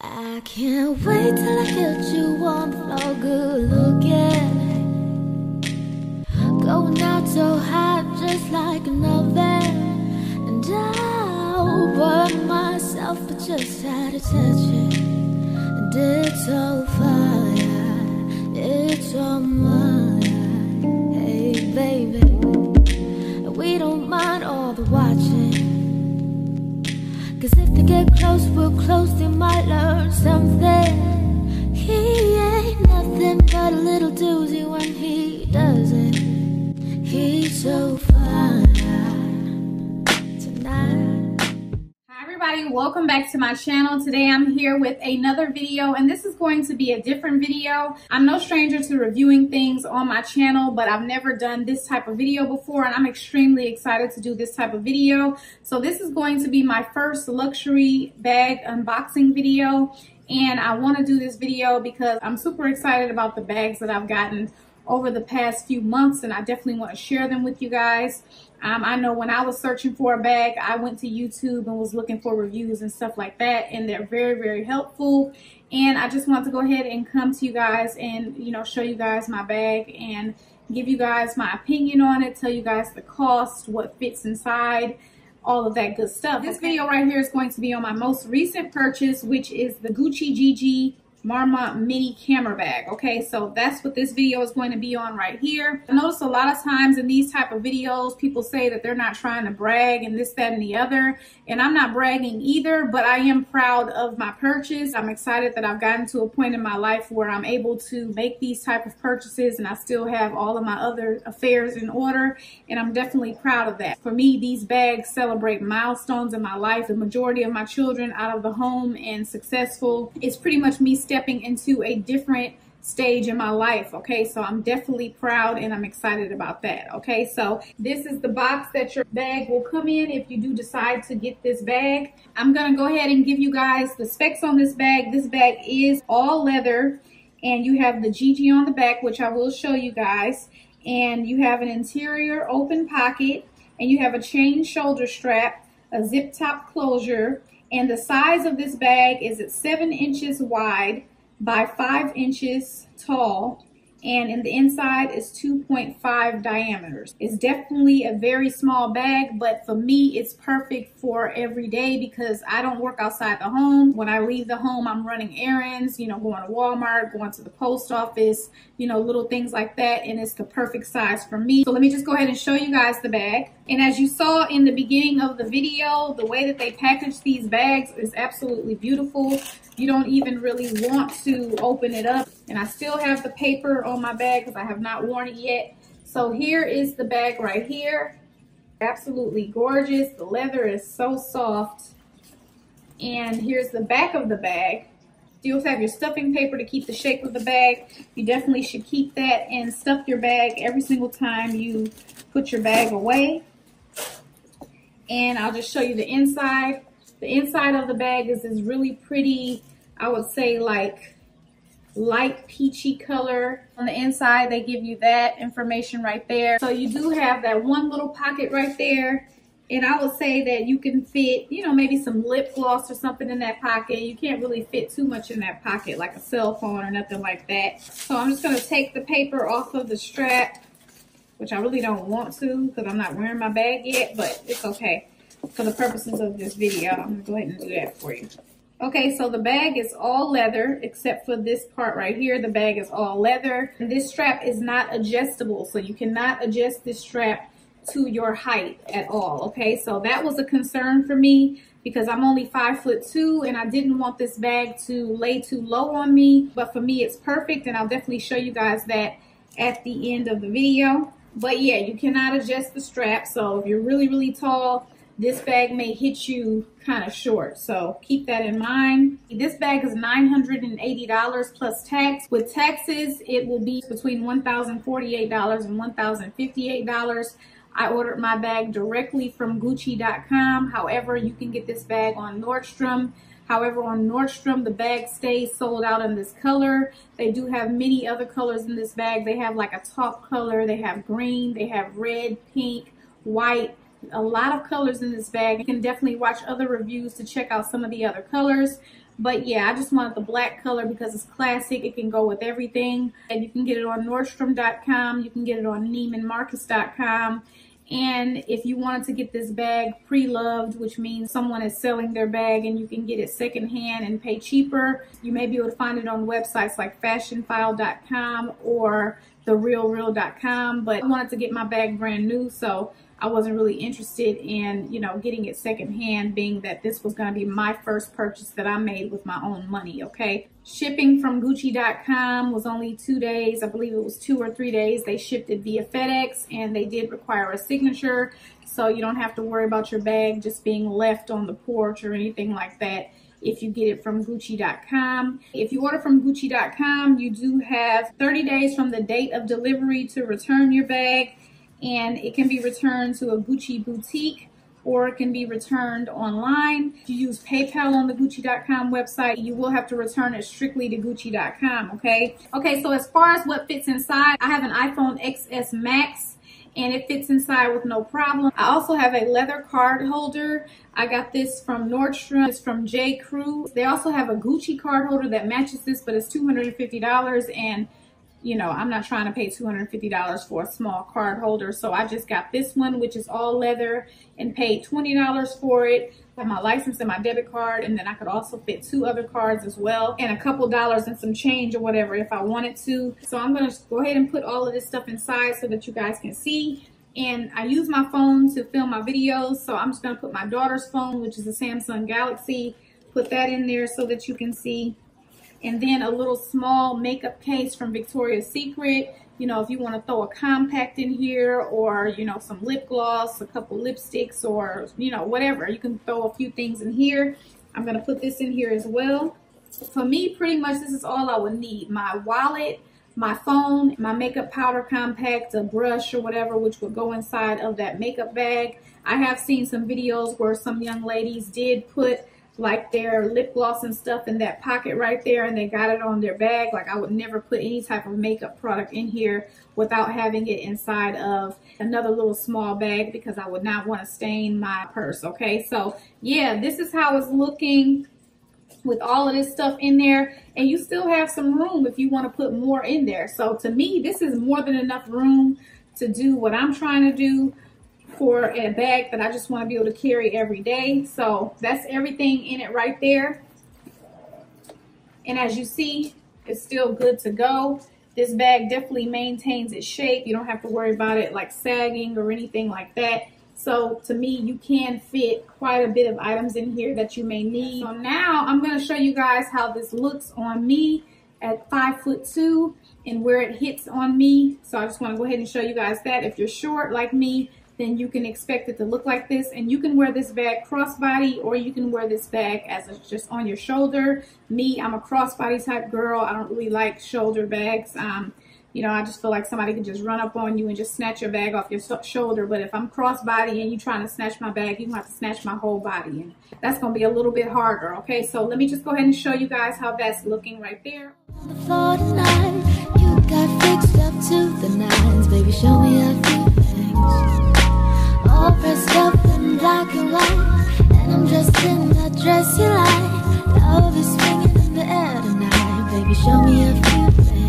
I can't wait till I get you on the floor, good looking. Going out so hot, just like an oven. And I'll burn myself, but just how to touch it. And it's so fire, it's so mine. Hey baby, we don't mind all the watching. Cause if they get close, real close, they might learn something. He ain't nothing but a little doozy when he does it. He's so fine tonight. Hi everybody, welcome back to my channel. Today I'm here with another video, and this is going to be a different video. I'm no stranger to reviewing things on my channel, but I've never done this type of video before, and I'm extremely excited to do this type of video. So this is going to be my first luxury bag unboxing video, and I want to do this video because I'm super excited about the bags that I've gotten over the past few months, and I definitely want to share them with you guys. I know when I was searching for a bag, I went to YouTube and was looking for reviews and stuff like that, and they're very, very helpful. And I just want to go ahead and come to you guys and, you know, show you guys my bag and give you guys my opinion on it, tell you guys the cost, what fits inside, all of that good stuff. This video right here is going to be on my most recent purchase, which is the Gucci GG Marmont mini camera bag. Okay, so that's what this video is going to be on right here. I notice a lot of times in these type of videos, people say that they're not trying to brag and this, that, and the other. And I'm not bragging either, but I am proud of my purchase. I'm excited that I've gotten to a point in my life where I'm able to make these type of purchases and I still have all of my other affairs in order. And I'm definitely proud of that. For me, these bags celebrate milestones in my life. The majority of my children out of the home and successful. It's pretty much me stepping into a different stage in my life. Okay, so I'm definitely proud and I'm excited about that. Okay, so this is the box that your bag will come in if you do decide to get this bag. I'm gonna go ahead and give you guys the specs on this bag. This bag is all leather, and you have the GG on the back, which I will show you guys, and you have an interior open pocket, and you have a chain shoulder strap, a zip top closure. And the size of this bag is at 7 inches wide by 5 inches tall, and in the inside is 2.5 diameters. It's definitely a very small bag, but for me it's perfect for every day because I don't work outside the home. When I leave the home, I'm running errands, you know, going to Walmart, going to the post office, you know, little things like that, and it's the perfect size for me. So let me just go ahead and show you guys the bag. And as you saw in the beginning of the video, the way that they package these bags is absolutely beautiful. You don't even really want to open it up. And I still have the paper on my bag because I have not worn it yet. So here is the bag right here. Absolutely gorgeous. The leather is so soft. And here's the back of the bag. You also have your stuffing paper to keep the shape of the bag. You definitely should keep that and stuff your bag every single time you put your bag away. And I'll just show you the inside. The inside of the bag is this really pretty, I would say like light peachy color. On the inside, they give you that information right there. So you do have that one little pocket right there. And I would say that you can fit, you know, maybe some lip gloss or something in that pocket. You can't really fit too much in that pocket, like a cell phone or nothing like that. So I'm just going to take the paper off of the strap, which I really don't want to because I'm not wearing my bag yet, but it's okay. For the purposes of this video, I'm going to go ahead and do that for you. Okay, so the bag is all leather except for this part right here. The bag is all leather. And this strap is not adjustable, so you cannot adjust this strap to your height at all. Okay, so that was a concern for me because I'm only 5'2" and I didn't want this bag to lay too low on me. But for me, it's perfect, and I'll definitely show you guys that at the end of the video. But yeah, you cannot adjust the strap, so if you're really, really tall, this bag may hit you kind of short, so keep that in mind. This bag is $980 plus tax. With taxes, it will be between $1,048 and $1,058. I ordered my bag directly from Gucci.com. However, you can get this bag on Nordstrom. However, on Nordstrom, the bag stays sold out in this color. They do have many other colors in this bag. They have like a taupe color, they have green, they have red, pink, white, a lot of colors in this bag. You can definitely watch other reviews to check out some of the other colors. But yeah, I just wanted the black color because it's classic. It can go with everything. And you can get it on Nordstrom.com. You can get it on Neiman Marcus.com. And if you wanted to get this bag PreLoved, which means someone is selling their bag and you can get it secondhand and pay cheaper, you may be able to find it on websites like FashionPhile.com or TheRealReal.com. But I wanted to get my bag brand new, so I wasn't really interested in, you know, getting it secondhand, being that this was going to be my first purchase that I made with my own money, okay? Shipping from Gucci.com was only 2 days. I believe it was 2 or 3 days. They shipped it via FedEx, and they did require a signature, so you don't have to worry about your bag just being left on the porch or anything like that if you get it from Gucci.com. If you order from Gucci.com, you do have 30 days from the date of delivery to return your bag. And it can be returned to a Gucci boutique, or it can be returned online. If you use PayPal on the Gucci.com website, you will have to return it strictly to Gucci.com, okay? Okay, so as far as what fits inside, I have an iPhone XS Max, and it fits inside with no problem. I also have a leather card holder. I got this from Nordstrom. It's from J. Crew. They also have a Gucci card holder that matches this, but it's $250, and you know, I'm not trying to pay $250 for a small card holder, so I just got this one, which is all leather, and paid $20 for it. I have my license and my debit card, and then I could also fit 2 other cards as well, and a couple dollars and some change or whatever if I wanted to. So I'm going to go ahead and put all of this stuff inside so that you guys can see. And I use my phone to film my videos, so I'm just going to put my daughter's phone, which is a Samsung Galaxy, put that in there so that you can see. And then a little small makeup case from Victoria's Secret. You know, if you want to throw a compact in here, or, you know, some lip gloss, a couple lipsticks, or, you know, whatever. You can throw a few things in here. I'm going to put this in here as well. For me, pretty much this is all I would need. My wallet, my phone, my makeup powder compact, a brush or whatever, which would go inside of that makeup bag. I have seen some videos where some young ladies did put like their lip gloss and stuff in that pocket right there, and they got it on their bag. Like, I would never put any type of makeup product in here without having it inside of another little small bag, because I would not want to stain my purse, okay? So yeah, this is how it's looking with all of this stuff in there, and you still have some room if you want to put more in there. So to me, this is more than enough room to do what I'm trying to do for a bag that I just want to be able to carry every day. So that's everything in it right there. And as you see, it's still good to go. This bag definitely maintains its shape. You don't have to worry about it like sagging or anything like that. So to me, you can fit quite a bit of items in here that you may need. So now I'm going to show you guys how this looks on me at 5'2" and where it hits on me. So I just want to go ahead and show you guys that. If you're short like me, then you can expect it to look like this, and you can wear this bag crossbody, or you can wear this bag as it's just on your shoulder. Me, I'm a crossbody type girl. I don't really like shoulder bags. You know, I just feel like somebody could just run up on you and just snatch your bag off your shoulder. But if I'm crossbody and you're trying to snatch my bag, you're going to have to snatch my whole body, and that's going to be a little bit harder, okay? So let me just go ahead and show you guys how that's looking right there. On the floor tonight, you got fixed up to the nines. Baby, show me a few things. All pressed up in black and white, and I'm dressed in that dress you like. Love is swinging in the air tonight. Baby, show me a few things.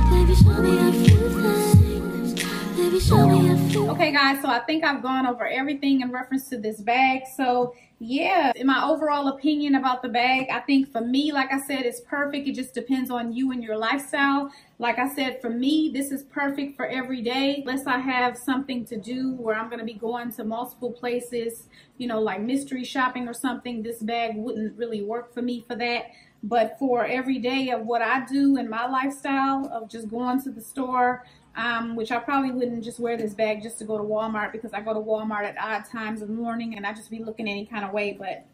Baby, show me a few things. Baby, show me a few. Okay guys, so I think I've gone over everything in reference to this bag. So yeah, in my overall opinion about the bag, I think for me, like I said, it's perfect. It just depends on you and your lifestyle. Like I said, for me, this is perfect for every day. Unless I have something to do where I'm going to be going to multiple places, you know, like mystery shopping or something, this bag wouldn't really work for me for that. But for every day of what I do in my lifestyle of just going to the store, which I probably wouldn't just wear this bag just to go to Walmart, because I go to Walmart at odd times of the morning and I just be looking any kind of way. But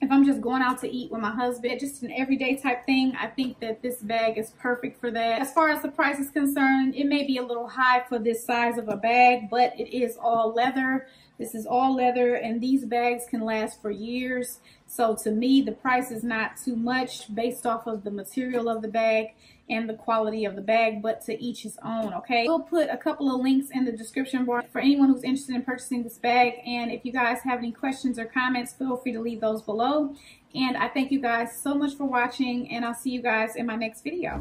if I'm just going out to eat with my husband, just an everyday type thing, I think that this bag is perfect for that. As far as the price is concerned, it may be a little high for this size of a bag, but it is all leather. This is all leather, and these bags can last for years. So to me, the price is not too much based off of the material of the bag and the quality of the bag, but to each his own, okay? We'll put a couple of links in the description bar for anyone who's interested in purchasing this bag. And if you guys have any questions or comments, feel free to leave those below. And I thank you guys so much for watching, and I'll see you guys in my next video.